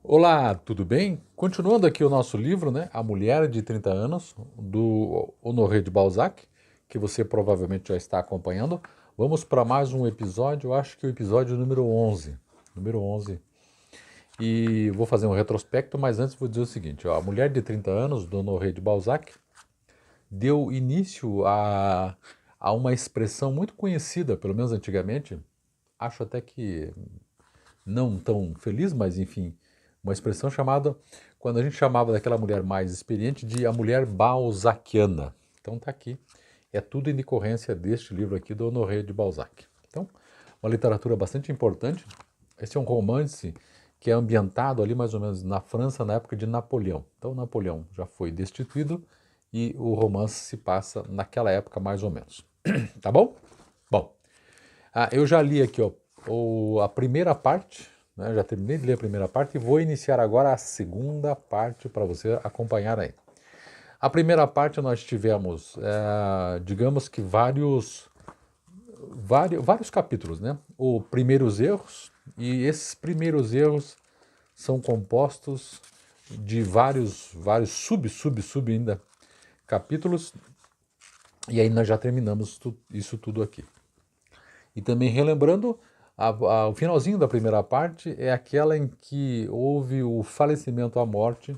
Olá, tudo bem? Continuando aqui o nosso livro, né? A Mulher de 30 Anos, do Honoré de Balzac, que você provavelmente já está acompanhando. Vamos para mais um episódio, eu acho que o episódio número 11. Número 11. E vou fazer um retrospecto, mas antes vou dizer o seguinte, ó, A Mulher de 30 Anos, do Honoré de Balzac, deu início a uma expressão muito conhecida, pelo menos antigamente, acho até que não tão feliz, mas enfim, uma expressão chamada, quando a gente chamava daquela mulher mais experiente, de a mulher balzaquiana. Então tá aqui, é tudo em decorrência deste livro aqui do Honoré de Balzac. Então, uma literatura bastante importante. Esse é um romance que é ambientado ali mais ou menos na França na época de Napoleão. Então Napoleão já foi destituído e o romance se passa naquela época mais ou menos. Tá bom? Bom, eu já li aqui ó, a primeira parte, né, já terminei de ler a primeira parte e vou iniciar agora a segunda parte para você acompanhar aí. A primeira parte nós tivemos, digamos que vários capítulos, né? O primeiros erros, e esses primeiros erros são compostos de vários sub ainda capítulos, e aí nós já terminamos isso tudo aqui. E também relembrando, o finalzinho da primeira parte é aquela em que houve o falecimento, a morte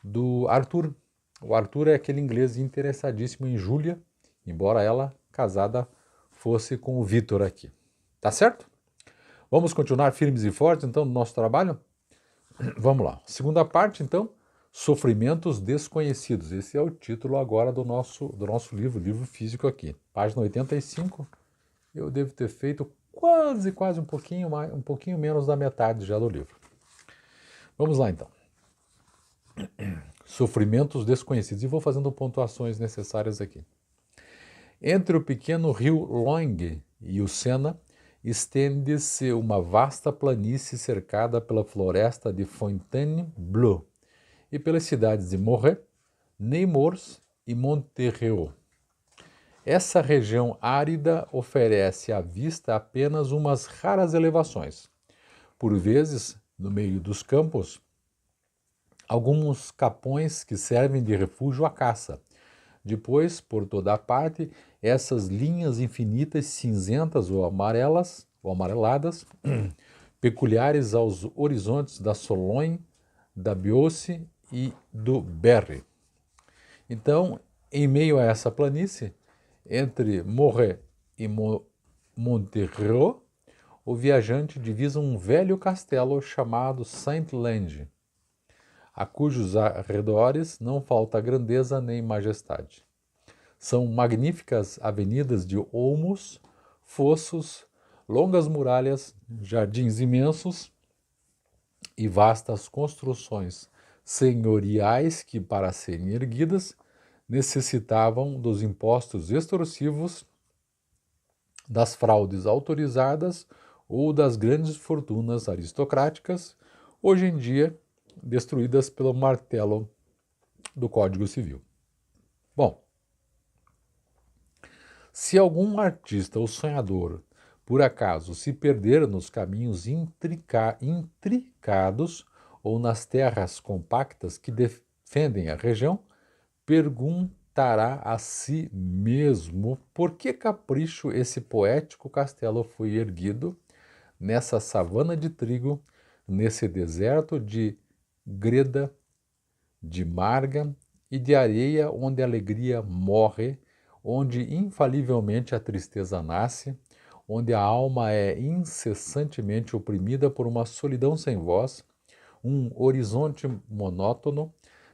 do Arthur. O Arthur é aquele inglês interessadíssimo em Júlia, embora ela, casada, fosse com o Vitor aqui. Tá certo? Vamos continuar firmes e fortes, então, no nosso trabalho? Vamos lá. Segunda parte, então, Sofrimentos Desconhecidos. Esse é o título agora do nosso livro físico aqui. Página 85. Eu devo ter feito quase um pouquinho mais, um pouquinho menos da metade já do livro. Vamos lá então. Sofrimentos desconhecidos. E vou fazendo pontuações necessárias aqui. Entre o pequeno rio Loing e o Sena, estende-se uma vasta planície cercada pela floresta de Fontainebleau e pelas cidades de Morret, Nemours e Monterreau. Essa região árida oferece à vista apenas umas raras elevações. Por vezes, no meio dos campos, alguns capões que servem de refúgio à caça. Depois, por toda a parte, essas linhas infinitas cinzentas ou amareladas, peculiares aos horizontes da Sologne, da Beauce e do Berry. Então, em meio a essa planície, entre Morret e Monterreau, o viajante divisa um velho castelo chamado Saint-Lange, a cujos arredores não falta grandeza nem majestade. São magníficas avenidas de olmos, fossos, longas muralhas, jardins imensos e vastas construções senhoriais que, para serem erguidas, necessitavam dos impostos extorsivos, das fraudes autorizadas ou das grandes fortunas aristocráticas, hoje em dia destruídas pelo martelo do Código Civil. Bom, se algum artista ou sonhador, por acaso, se perder nos caminhos intricados ou nas terras compactas que defendem a região, perguntará a si mesmo por que capricho esse poético castelo foi erguido nessa savana de trigo, nesse deserto de greda, de marga e de areia onde a alegria morre, onde infalivelmente a tristeza nasce, onde a alma é incessantemente oprimida por uma solidão sem voz, um horizonte monótono,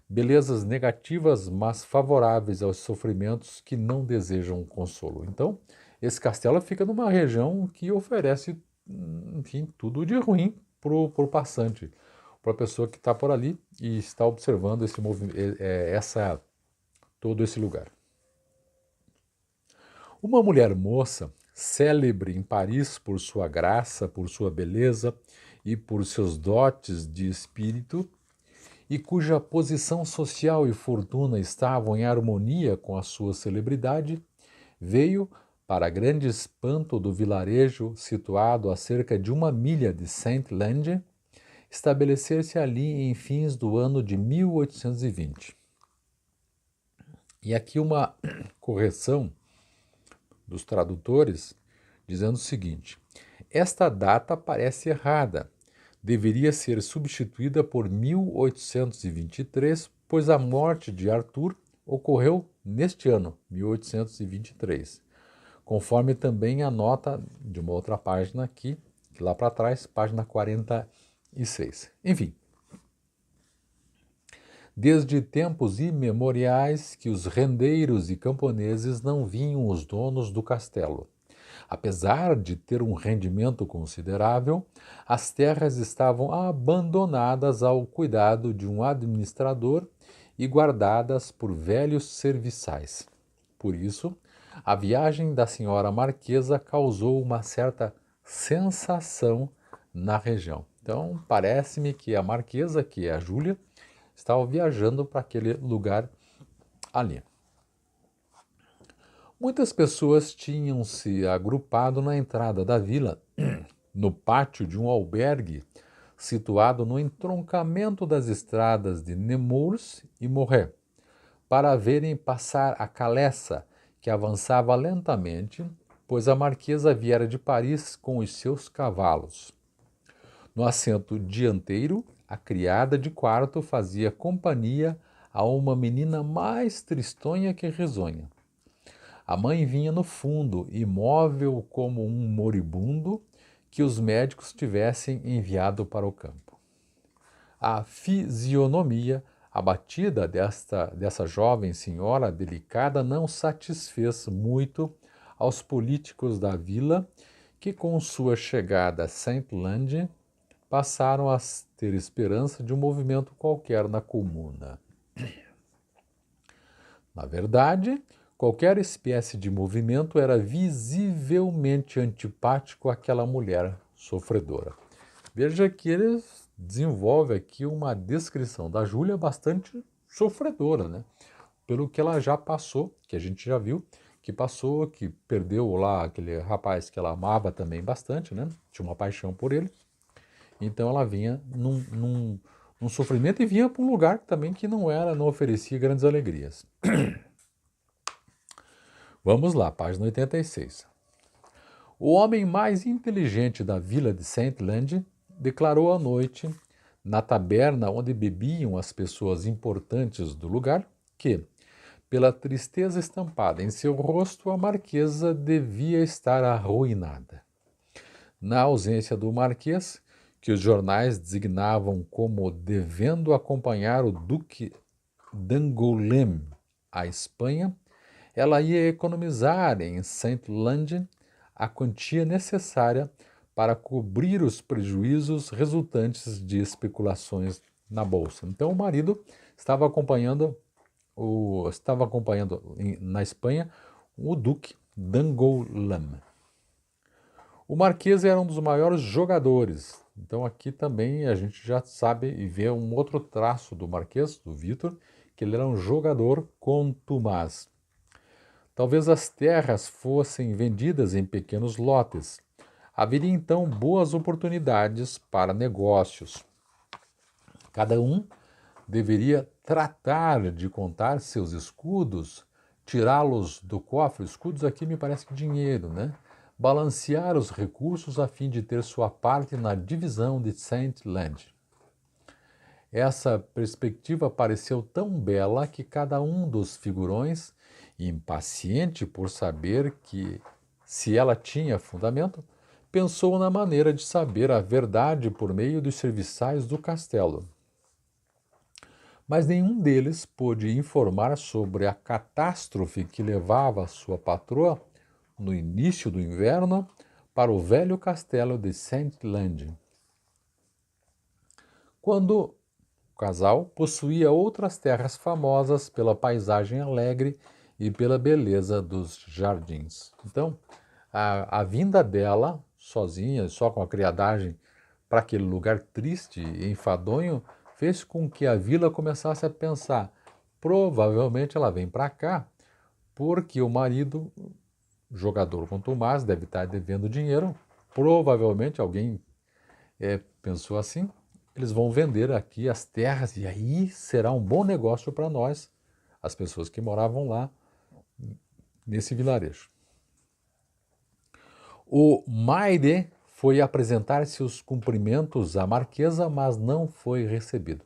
belezas negativas, mas favoráveis aos sofrimentos que não desejam consolo. Então, esse castelo fica numa região que oferece, enfim, tudo de ruim para o passante, para a pessoa que está por ali e está observando esse todo esse lugar. Uma mulher moça, célebre em Paris por sua graça, por sua beleza e por seus dotes de espírito, e cuja posição social e fortuna estavam em harmonia com a sua celebridade, veio, para grande espanto do vilarejo situado a cerca de 1 milha de Saint-Lange, estabelecer-se ali em fins do ano de 1820. E aqui uma correção dos tradutores, dizendo o seguinte: esta data parece errada. Deveria ser substituída por 1823, pois a morte de Arthur ocorreu neste ano, 1823. Conforme também a nota de uma outra página aqui, lá para trás, página 46. Enfim, desde tempos imemoriais que os rendeiros e camponeses não vinham os donos do castelo. Apesar de ter um rendimento considerável, as terras estavam abandonadas ao cuidado de um administrador e guardadas por velhos serviçais. Por isso, a viagem da senhora Marquesa causou uma certa sensação na região. Então, parece-me que a Marquesa, que é a Júlia, estava viajando para aquele lugar ali. Muitas pessoas tinham se agrupado na entrada da vila, no pátio de um albergue situado no entroncamento das estradas de Nemours e Morret, para verem passar a Caleça, que avançava lentamente, pois a marquesa viera de Paris com os seus cavalos. No assento dianteiro, a criada de quarto fazia companhia a uma menina mais tristonha que risonha. A mãe vinha no fundo, imóvel como um moribundo que os médicos tivessem enviado para o campo. A fisionomia abatida dessa jovem senhora delicada não satisfez muito aos políticos da vila, que com sua chegada a Saint-Lande passaram a ter esperança de um movimento qualquer na comuna. Na verdade, qualquer espécie de movimento era visivelmente antipático àquela mulher sofredora. Veja que ele desenvolve aqui uma descrição da Júlia bastante sofredora, né? Pelo que ela já passou, que a gente já viu, que passou, que perdeu lá aquele rapaz que ela amava também bastante, né? Tinha uma paixão por ele. Então ela vinha num sofrimento e vinha para um lugar também que não oferecia grandes alegrias. Vamos lá, página 86. O homem mais inteligente da vila de Saint-Lande declarou à noite, na taberna onde bebiam as pessoas importantes do lugar, que, pela tristeza estampada em seu rosto, a marquesa devia estar arruinada. Na ausência do marquês, que os jornais designavam como devendo acompanhar o duque d'Angoulême à Espanha, ela ia economizar em Saint-Lande a quantia necessária para cobrir os prejuízos resultantes de especulações na bolsa. Então o marido estava acompanhando na Espanha o duque d'Angoulême. O Marquês era um dos maiores jogadores. Então aqui também a gente já sabe e vê um outro traço do Marquês, do Vítor, que ele era um jogador contumaz. Talvez as terras fossem vendidas em pequenos lotes. Haveria então boas oportunidades para negócios. Cada um deveria tratar de contar seus escudos, tirá-los do cofre. Escudos aqui me parece que dinheiro, né? Balancear os recursos a fim de ter sua parte na divisão de Saint-Lande. Essa perspectiva pareceu tão bela que cada um dos figurões, impaciente por saber que se ela tinha fundamento, pensou na maneira de saber a verdade por meio dos serviçais do castelo. Mas nenhum deles pôde informar sobre a catástrofe que levava sua patroa, no início do inverno, para o velho castelo de Saint-Lande. Quando o casal possuía outras terras famosas pela paisagem alegre e pela beleza dos jardins. Então, a vinda dela, sozinha, só com a criadagem, para aquele lugar triste e enfadonho, fez com que a vila começasse a pensar: provavelmente ela vem para cá porque o marido, jogador contumaz, deve estar devendo dinheiro. Provavelmente alguém pensou assim, eles vão vender aqui as terras e aí será um bom negócio para nós, as pessoas que moravam lá nesse vilarejo. O Maire foi apresentar seus cumprimentos à marquesa, mas não foi recebido.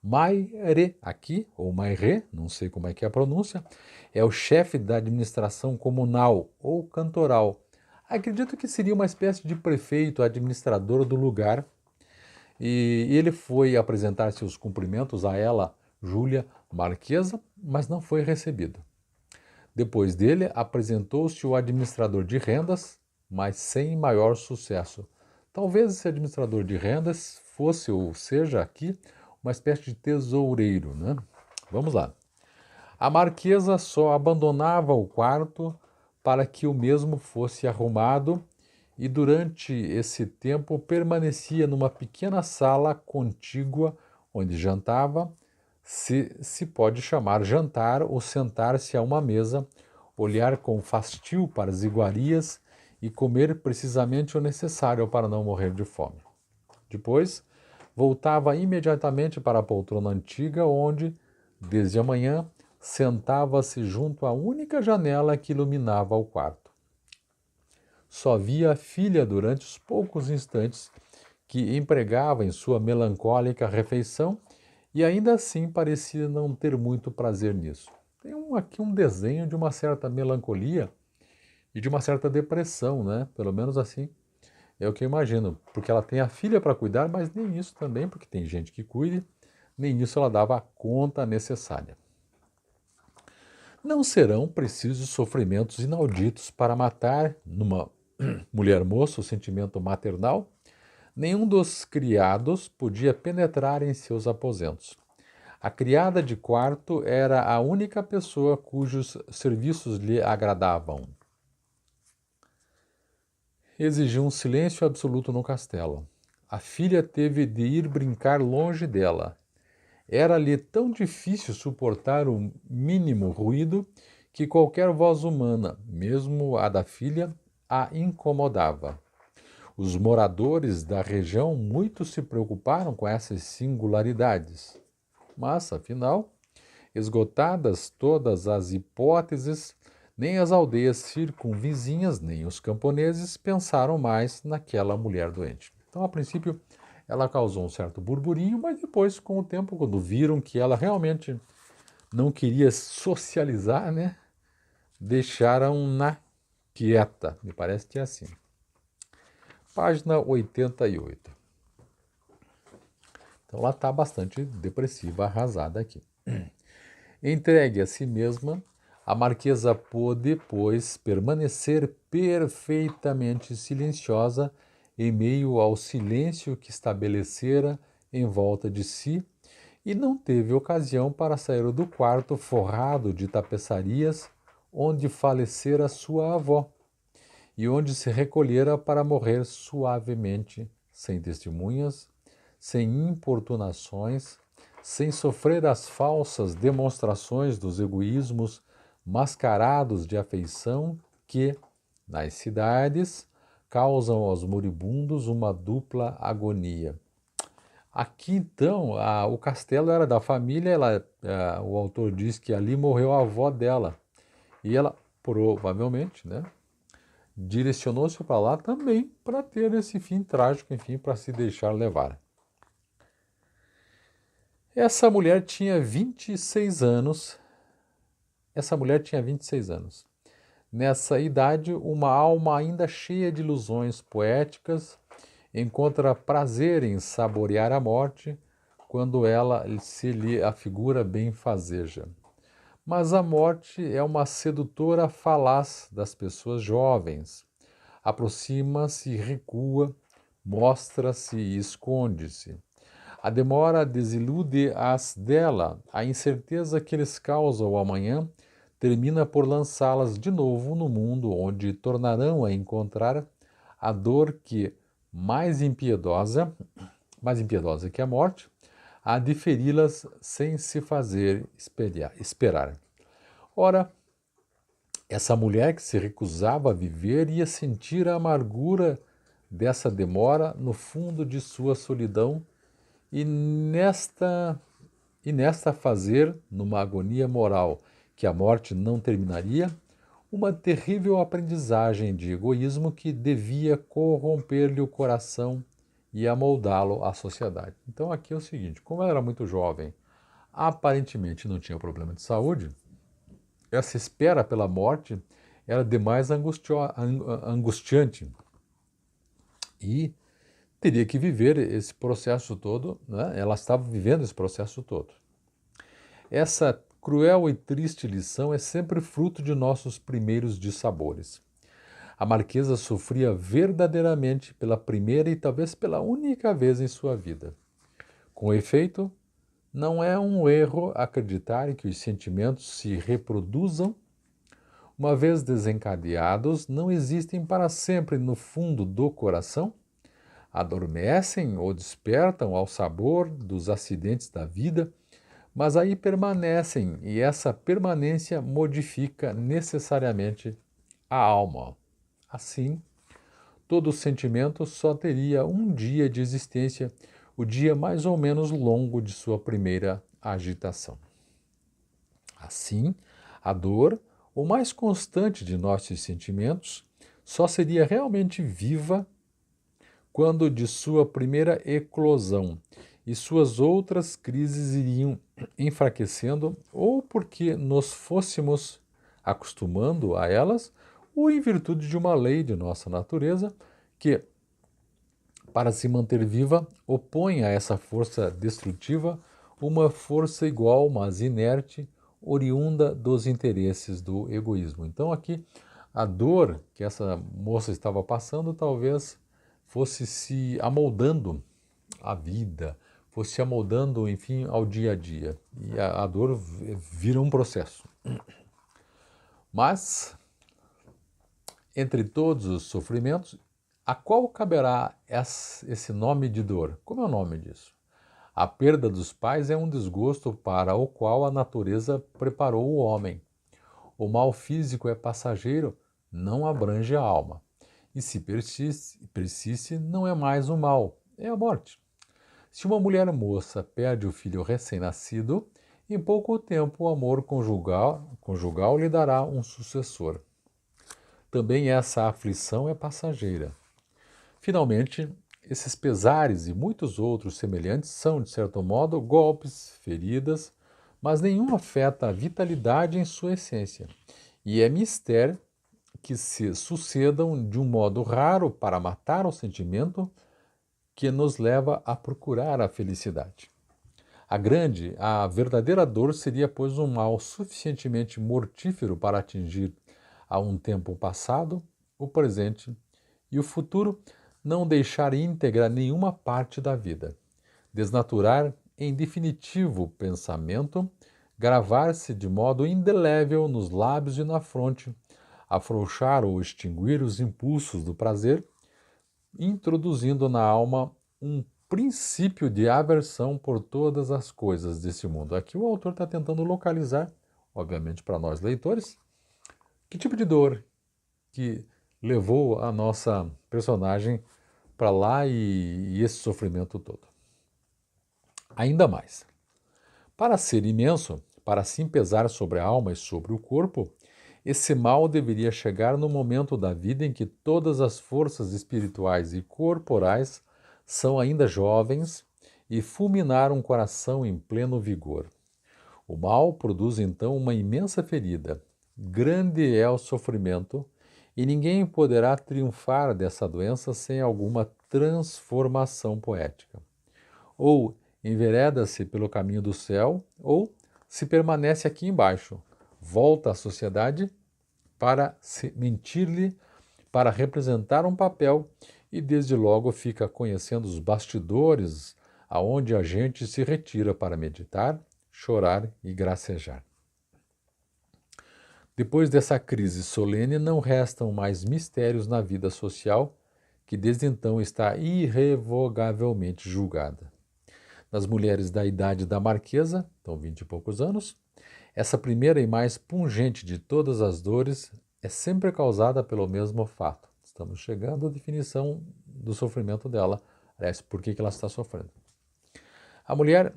Maire, aqui, ou Maire, não sei como é que é a pronúncia, é o chefe da administração comunal ou cantoral. Acredito que seria uma espécie de prefeito, administrador do lugar. E ele foi apresentar seus cumprimentos a ela, Júlia Marquesa, mas não foi recebido. Depois dele, apresentou-se o administrador de rendas, mas sem maior sucesso. Talvez esse administrador de rendas fosse ou seja aqui uma espécie de tesoureiro, né? Vamos lá. A marquesa só abandonava o quarto para que o mesmo fosse arrumado e durante esse tempo permanecia numa pequena sala contígua onde jantava, se pode chamar jantar ou sentar-se a uma mesa, olhar com fastio para as iguarias e comer precisamente o necessário para não morrer de fome. Depois, voltava imediatamente para a poltrona antiga, onde, desde a manhã, sentava-se junto à única janela que iluminava o quarto. Só via a filha durante os poucos instantes que empregava em sua melancólica refeição e ainda assim parecia não ter muito prazer nisso. Tem aqui um desenho de uma certa melancolia e de uma certa depressão, né? Pelo menos assim é o que eu imagino, porque ela tem a filha para cuidar, mas nem isso também, porque tem gente que cuide, nem isso ela dava a conta necessária. Não serão precisos sofrimentos inauditos para matar, numa mulher moça, o sentimento maternal. Nenhum dos criados podia penetrar em seus aposentos. A criada de quarto era a única pessoa cujos serviços lhe agradavam. Exigiu um silêncio absoluto no castelo. A filha teve de ir brincar longe dela. Era-lhe tão difícil suportar o mínimo ruído que qualquer voz humana, mesmo a da filha, a incomodava. Os moradores da região muito se preocuparam com essas singularidades. Mas, afinal, esgotadas todas as hipóteses, nem as aldeias circunvizinhas, nem os camponeses pensaram mais naquela mulher doente. Então, a princípio, ela causou um certo burburinho, mas depois, com o tempo, quando viram que ela realmente não queria socializar, né, deixaram-na quieta. Me parece que é assim. Página 88. Então, ela está bastante depressiva, arrasada aqui. Entregue a si mesma, a marquesa pôde, pois, permanecer perfeitamente silenciosa em meio ao silêncio que estabelecera em volta de si e não teve ocasião para sair do quarto forrado de tapeçarias onde falecera sua avó e onde se recolhera para morrer suavemente, sem testemunhas, sem importunações, sem sofrer as falsas demonstrações dos egoísmos mascarados de afeição que, nas cidades, causam aos moribundos uma dupla agonia. Aqui, então, o castelo era da família, o autor diz que ali morreu a avó dela. E ela, provavelmente, né, direcionou-se para lá também para ter esse fim trágico, enfim, para se deixar levar. Essa mulher tinha 26 anos. Nessa idade, uma alma ainda cheia de ilusões poéticas encontra prazer em saborear a morte quando ela se lhe afigura benfazeja. Mas a morte é uma sedutora falaz das pessoas jovens. Aproxima-se e recua, mostra-se e esconde-se. A demora desilude-as dela, a incerteza que eles causam ao amanhã termina por lançá-las de novo no mundo onde tornarão a encontrar a dor que, mais impiedosa que a morte, há de feri-las sem se fazer esperar. Ora, essa mulher que se recusava a viver ia sentir a amargura dessa demora no fundo de sua solidão e nesta fazer, numa agonia moral que a morte não terminaria, uma terrível aprendizagem de egoísmo que devia corromper-lhe o coração e amoldá-lo à sociedade. Então aqui é o seguinte, como ela era muito jovem, aparentemente não tinha problema de saúde, essa espera pela morte era demais angustiante e teria que viver esse processo todo, né? Ela estava vivendo esse processo todo. Essa cruel e triste lição é sempre fruto de nossos primeiros dissabores. A marquesa sofria verdadeiramente pela primeira e talvez pela única vez em sua vida. Com efeito, não é um erro acreditar que os sentimentos se reproduzam. Uma vez desencadeados, não existem para sempre no fundo do coração? Adormecem ou despertam ao sabor dos acidentes da vida, mas aí permanecem e essa permanência modifica necessariamente a alma. Assim, todo sentimento só teria um dia de existência, o dia mais ou menos longo de sua primeira agitação. Assim, a dor, o mais constante de nossos sentimentos, só seria realmente viva quando de sua primeira eclosão e suas outras crises iriam enfraquecendo, ou porque nos fôssemos acostumando a elas, ou em virtude de uma lei de nossa natureza que, para se manter viva, opõe a essa força destrutiva uma força igual, mas inerte, oriunda dos interesses do egoísmo. Então aqui a dor que essa moça estava passando talvez fosse se amoldando à vida, fosse se amoldando, enfim, ao dia a dia. E a dor vira um processo. Mas, entre todos os sofrimentos, a qual caberá esse nome de dor? Como é o nome disso? A perda dos pais é um desgosto para o qual a natureza preparou o homem. O mal físico é passageiro, não abrange a alma. E se persiste, não é mais o mal, é a morte. Se uma mulher moça perde o filho recém-nascido, em pouco tempo o amor conjugal lhe dará um sucessor. Também essa aflição é passageira. Finalmente, esses pesares e muitos outros semelhantes são, de certo modo, golpes, feridas, mas nenhum afeta a vitalidade em sua essência. E é mister que se sucedam de um modo raro para matar o sentimento que nos leva a procurar a felicidade. A verdadeira dor seria, pois, um mal suficientemente mortífero para atingir a um tempo passado, o presente e o futuro, não deixar íntegra nenhuma parte da vida, desnaturar em definitivo o pensamento, gravar-se de modo indelével nos lábios e na fronte, afrouxar ou extinguir os impulsos do prazer, introduzindo na alma um princípio de aversão por todas as coisas desse mundo. Aqui o autor está tentando localizar, obviamente para nós leitores, que tipo de dor que levou a nossa personagem para lá e esse sofrimento todo. Ainda mais, para ser imenso, para assim pesar sobre a alma e sobre o corpo, esse mal deveria chegar no momento da vida em que todas as forças espirituais e corporais são ainda jovens e fulminar um coração em pleno vigor. O mal produz então uma imensa ferida. Grande é o sofrimento e ninguém poderá triunfar dessa doença sem alguma transformação poética. Ou envereda-se pelo caminho do céu, ou se permanece aqui embaixo, volta à sociedade para mentir-lhe, para representar um papel e desde logo fica conhecendo os bastidores aonde a gente se retira para meditar, chorar e gracejar. Depois dessa crise solene, não restam mais mistérios na vida social, que desde então está irrevogavelmente julgada. Nas mulheres da idade da marquesa, então 20 e poucos anos, essa primeira e mais pungente de todas as dores é sempre causada pelo mesmo fato. Estamos chegando à definição do sofrimento dela, aliás, por que ela está sofrendo. A mulher,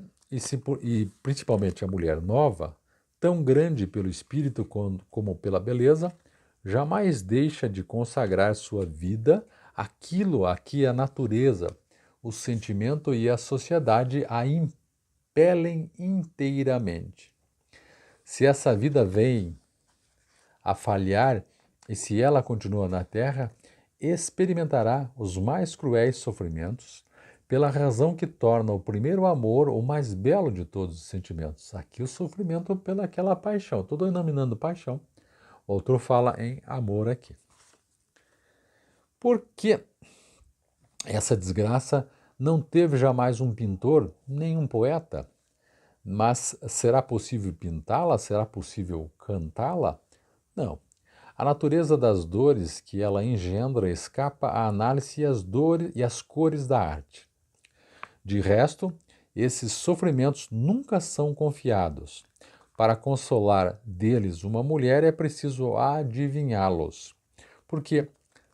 e principalmente a mulher nova, tão grande pelo espírito como pela beleza, jamais deixa de consagrar sua vida àquilo a que a natureza, o sentimento e a sociedade a impelem inteiramente. Se essa vida vem a falhar e se ela continua na terra, experimentará os mais cruéis sofrimentos, pela razão que torna o primeiro amor o mais belo de todos os sentimentos. Aqui o sofrimento pelaquela paixão. Estou denominando paixão. Outro fala em amor aqui. Por que essa desgraça não teve jamais um pintor, nem um poeta? Mas será possível pintá-la? Será possível cantá-la? Não. A natureza das dores que ela engendra escapa à análise e às cores da arte. De resto, esses sofrimentos nunca são confiados. Para consolar deles uma mulher é preciso adivinhá-los, porque,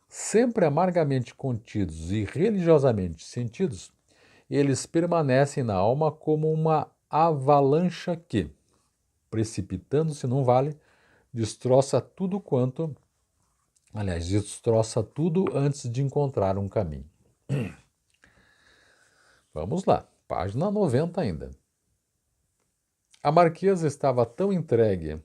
sempre amargamente contidos e religiosamente sentidos, eles permanecem na alma como uma avalanche que, precipitando-se num vale, destroça tudo antes de encontrar um caminho. Vamos lá, página 90 ainda. A marquesa estava tão entregue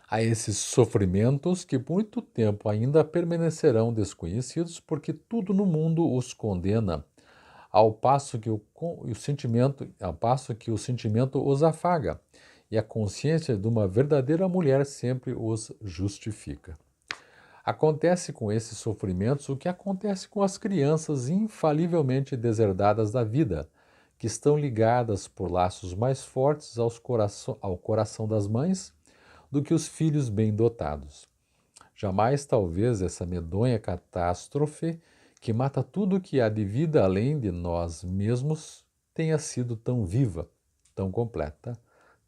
a esses sofrimentos que por muito tempo ainda permanecerão desconhecidos, porque tudo no mundo os condena, ao passo que o sentimento os afaga, e a consciência de uma verdadeira mulher sempre os justifica. Acontece com esses sofrimentos o que acontece com as crianças infalivelmente deserdadas da vida, que estão ligadas por laços mais fortes ao coração das mães do que os filhos bem dotados. Jamais, talvez, essa medonha catástrofe que mata tudo o que há de vida além de nós mesmos tenha sido tão viva, tão completa,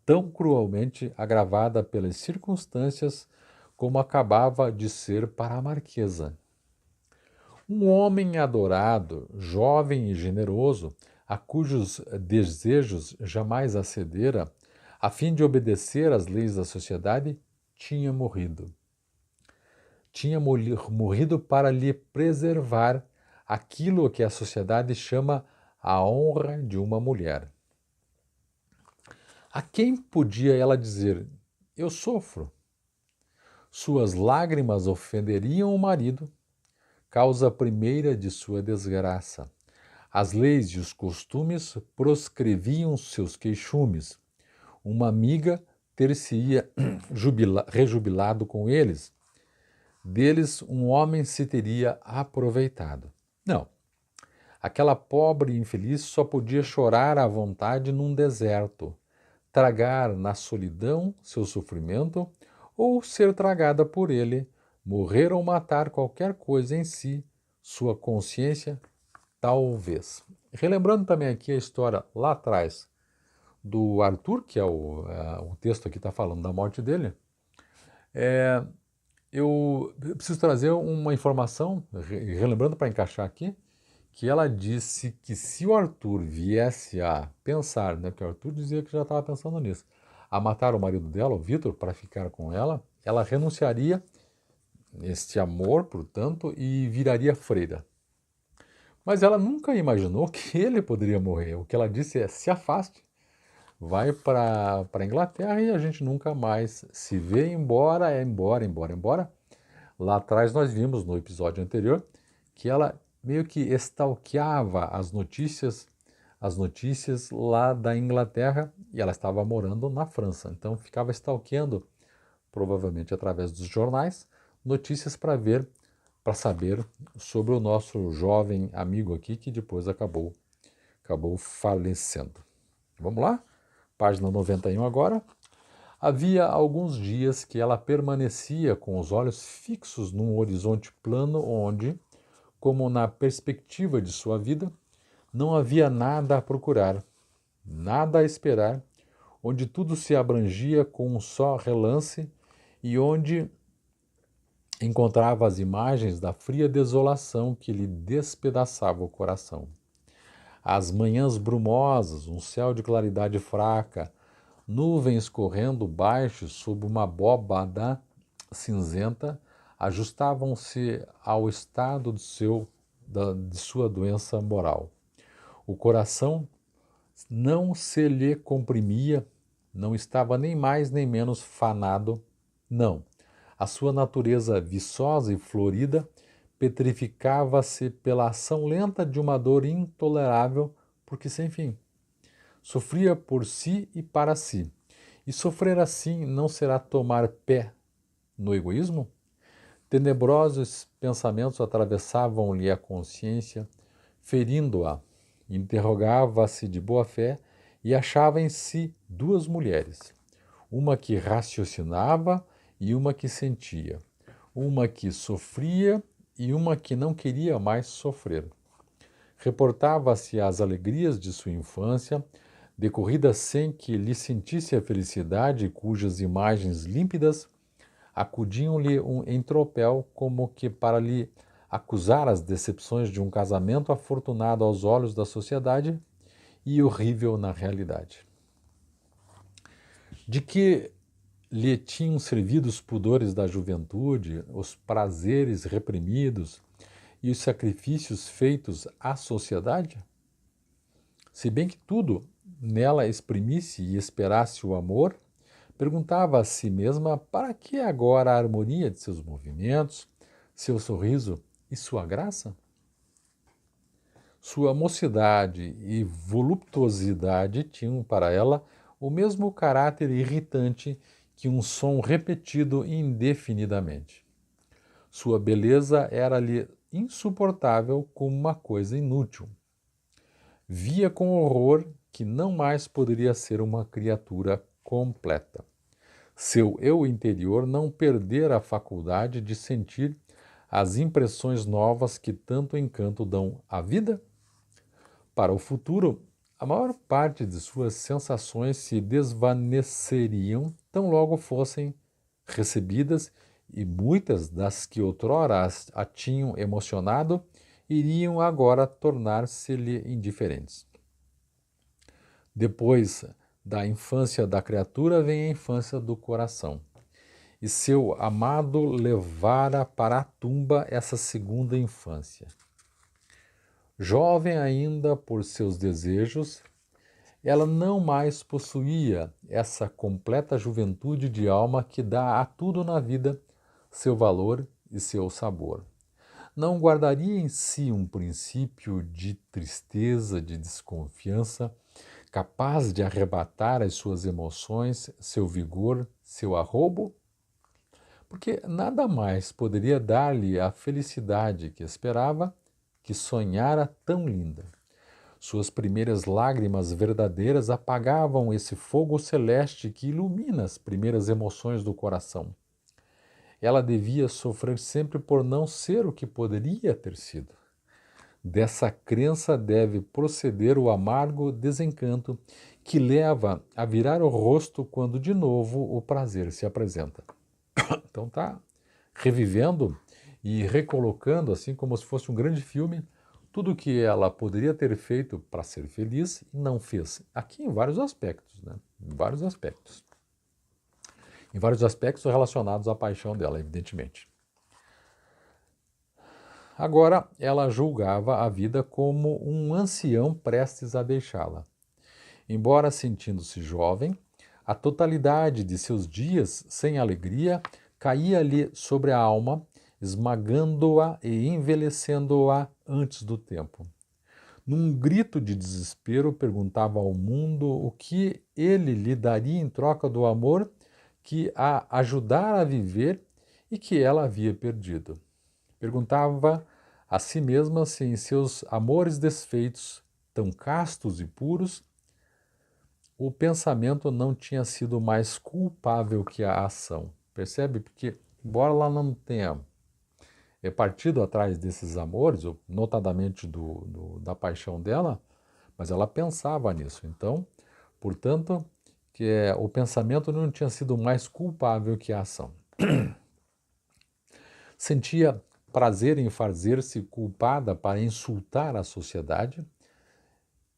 tão cruelmente agravada pelas circunstâncias como acabava de ser para a marquesa. Um homem adorado, jovem e generoso, a cujos desejos jamais acedera, a fim de obedecer às leis da sociedade, tinha morrido. Tinha morrido para lhe preservar aquilo que a sociedade chama a honra de uma mulher. A quem podia ela dizer: eu sofro? Suas lágrimas ofenderiam o marido, causa primeira de sua desgraça. As leis e os costumes proscreviam seus queixumes. Uma amiga ter-se-ia rejubilado com eles. Deles um homem se teria aproveitado. Não. Aquela pobre infeliz só podia chorar à vontade num deserto, tragar na solidão seu sofrimento ou ser tragada por ele, morrer ou matar qualquer coisa em si, sua consciência, talvez. Relembrando também aqui a história lá atrás do Arthur, que é o texto aqui está falando da morte dele, eu preciso trazer uma informação, relembrando para encaixar aqui, que ela disse que se o Arthur viesse a pensar, né, porque o Arthur dizia que já estava pensando nisso, a matar o marido dela, o Vitor, para ficar com ela renunciaria este amor, portanto, e viraria freira. Mas ela nunca imaginou que ele poderia morrer. O que ela disse é: se afaste, vai para a Inglaterra e a gente nunca mais se vê, embora. Lá atrás nós vimos no episódio anterior que ela meio que stalkeava as notícias lá da Inglaterra, e ela estava morando na França. Então ficava stalkeando, provavelmente através dos jornais, notícias para saber sobre o nosso jovem amigo aqui, que depois acabou falecendo. Vamos lá? Página 91 agora. Havia alguns dias que ela permanecia com os olhos fixos num horizonte plano onde, como na perspectiva de sua vida, não havia nada a procurar, nada a esperar, onde tudo se abrangia com um só relance e onde encontrava as imagens da fria desolação que lhe despedaçava o coração. As manhãs brumosas, um céu de claridade fraca, nuvens correndo baixo sob uma abóbada cinzenta, ajustavam-se ao estado de sua doença moral. O coração não se lhe comprimia, não estava nem mais nem menos fanado, não. A sua natureza viçosa e florida petrificava-se pela ação lenta de uma dor intolerável, porque sem fim. Sofria por si e para si. E sofrer assim não será tomar pé no egoísmo? Tenebrosos pensamentos atravessavam-lhe a consciência, ferindo-a. Interrogava-se de boa fé e achava em si duas mulheres, uma que raciocinava e uma que sentia, uma que sofria e uma que não queria mais sofrer. Reportava-se às alegrias de sua infância, decorridas sem que lhe sentisse a felicidade, cujas imagens límpidas acudiam-lhe em tropel como que para lhe acusar as decepções de um casamento afortunado aos olhos da sociedade e horrível na realidade. De que lhe tinham servido os pudores da juventude, os prazeres reprimidos e os sacrifícios feitos à sociedade? Se bem que tudo nela exprimisse e esperasse o amor, perguntava a si mesma para que agora a harmonia de seus movimentos, seu sorriso e sua graça? Sua mocidade e voluptuosidade tinham para ela o mesmo caráter irritante que um som repetido indefinidamente. Sua beleza era-lhe insuportável como uma coisa inútil. Via com horror que não mais poderia ser uma criatura completa. Seu eu interior não perdera a faculdade de sentir as impressões novas que tanto encanto dão à vida? Para o futuro, a maior parte de suas sensações se desvaneceriam tão logo fossem recebidas e muitas das que outrora a tinham emocionado iriam agora tornar-se-lhe indiferentes. Depois da infância da criatura vem a infância do coração. E seu amado levara para a tumba essa segunda infância. Jovem ainda por seus desejos, ela não mais possuía essa completa juventude de alma que dá a tudo na vida seu valor e seu sabor. Não guardaria em si um princípio de tristeza, de desconfiança, capaz de arrebatar as suas emoções, seu vigor, seu arrobo? Porque nada mais poderia dar-lhe a felicidade que esperava, que sonhara tão linda. Suas primeiras lágrimas verdadeiras apagavam esse fogo celeste que ilumina as primeiras emoções do coração. Ela devia sofrer sempre por não ser o que poderia ter sido. Dessa crença deve proceder o amargo desencanto que leva a virar o rosto quando de novo o prazer se apresenta. Então tá revivendo e recolocando, assim como se fosse um grande filme, tudo o que ela poderia ter feito para ser feliz e não fez. Aqui em vários aspectos, né? Em vários aspectos. Em vários aspectos relacionados à paixão dela, evidentemente. Agora, ela julgava a vida como um ancião prestes a deixá-la. Embora sentindo-se jovem, a totalidade de seus dias sem alegria caía-lhe sobre a alma, esmagando-a e envelhecendo-a antes do tempo. Num grito de desespero, perguntava ao mundo o que ele lhe daria em troca do amor que a ajudara a viver e que ela havia perdido. Perguntava a si mesma se em seus amores desfeitos, tão castos e puros, o pensamento não tinha sido mais culpável que a ação. Percebe? Porque, embora ela não tenha partido atrás desses amores, notadamente da paixão dela, mas ela pensava nisso. Então, portanto, o pensamento não tinha sido mais culpável que a ação. Sentia prazer em fazer-se culpada para insultar a sociedade,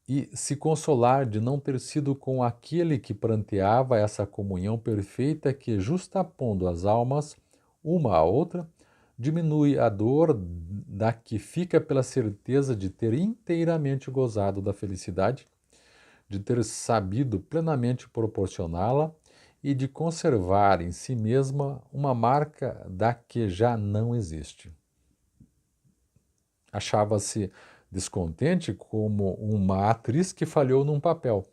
e se consolar de não ter sido com aquele que pranteava essa comunhão perfeita que, justapondo as almas uma à outra, diminui a dor da que fica pela certeza de ter inteiramente gozado da felicidade, de ter sabido plenamente proporcioná-la e de conservar em si mesma uma marca da que já não existe. Achava-se descontente como uma atriz que falhou num papel,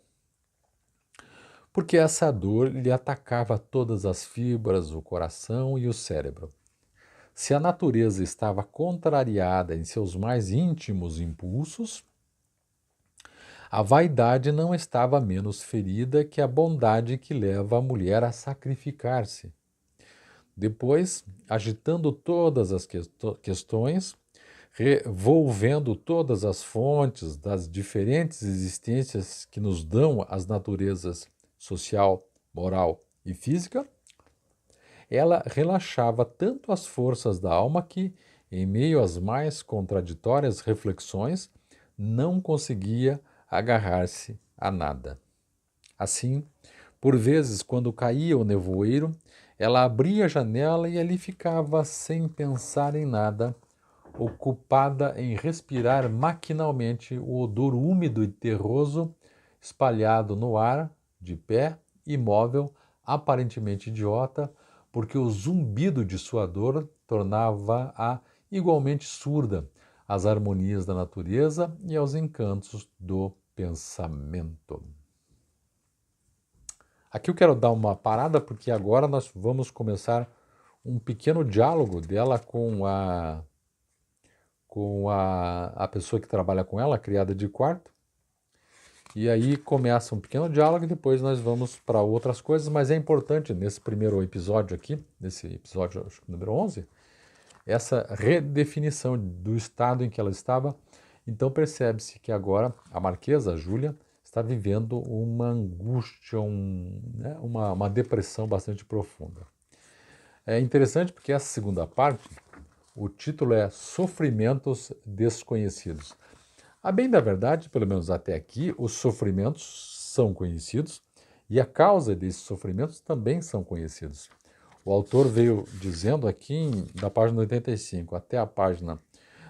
porque essa dor lhe atacava todas as fibras, o coração e o cérebro. Se a natureza estava contrariada em seus mais íntimos impulsos, a vaidade não estava menos ferida que a bondade que leva a mulher a sacrificar-se. Depois, agitando todas as questões, revolvendo todas as fontes das diferentes existências que nos dão as naturezas social, moral e física, ela relaxava tanto as forças da alma que, em meio às mais contraditórias reflexões, não conseguia agarrar-se a nada. Assim, por vezes, quando caía o nevoeiro, ela abria a janela e ali ficava sem pensar em nada, ocupada em respirar maquinalmente o odor úmido e terroso espalhado no ar, de pé, imóvel, aparentemente idiota, porque o zumbido de sua dor tornava-a igualmente surda às harmonias da natureza e aos encantos do pensamento. Aqui eu quero dar uma parada porque agora nós vamos começar um pequeno diálogo dela com a pessoa que trabalha com ela, a criada de quarto. E aí começa um pequeno diálogo e depois nós vamos para outras coisas, mas é importante nesse primeiro episódio aqui, nesse episódio acho que número 11, essa redefinição do estado em que ela estava. Então percebe-se que agora a Marquesa, a Júlia, está vivendo uma angústia, uma depressão bastante profunda. É interessante porque essa segunda parte, o título é Sofrimentos Desconhecidos. A bem da verdade, pelo menos até aqui, os sofrimentos são conhecidos e a causa desses sofrimentos também são conhecidos. O autor veio dizendo aqui, da página 85 até a página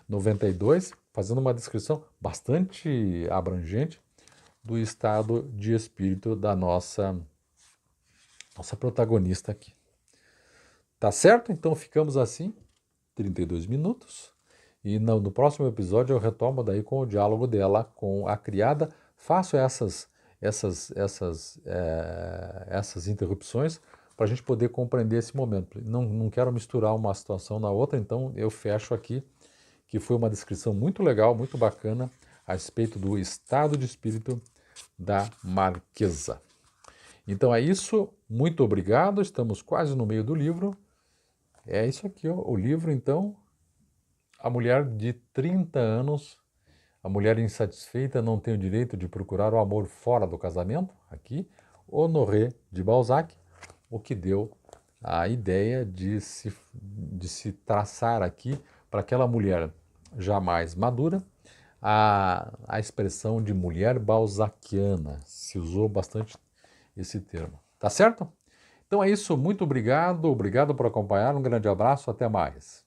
92, fazendo uma descrição bastante abrangente do estado de espírito da nossa protagonista aqui. Tá certo? Então ficamos assim, 32 minutos. E no próximo episódio eu retomo daí com o diálogo dela com a criada. Faço essas interrupções para a gente poder compreender esse momento. Não quero misturar uma situação na outra, então eu fecho aqui, que foi uma descrição muito legal, muito bacana, a respeito do estado de espírito da Marquesa. Então é isso, muito obrigado, estamos quase no meio do livro. É isso aqui, ó, o livro, então, a mulher de 30 anos, a mulher insatisfeita não tem o direito de procurar o amor fora do casamento, aqui, Honoré de Balzac, o que deu a ideia de se traçar aqui para aquela mulher jamais madura, a expressão de mulher balzaquiana, se usou bastante esse termo, tá certo? Então é isso, muito obrigado por acompanhar, um grande abraço, até mais.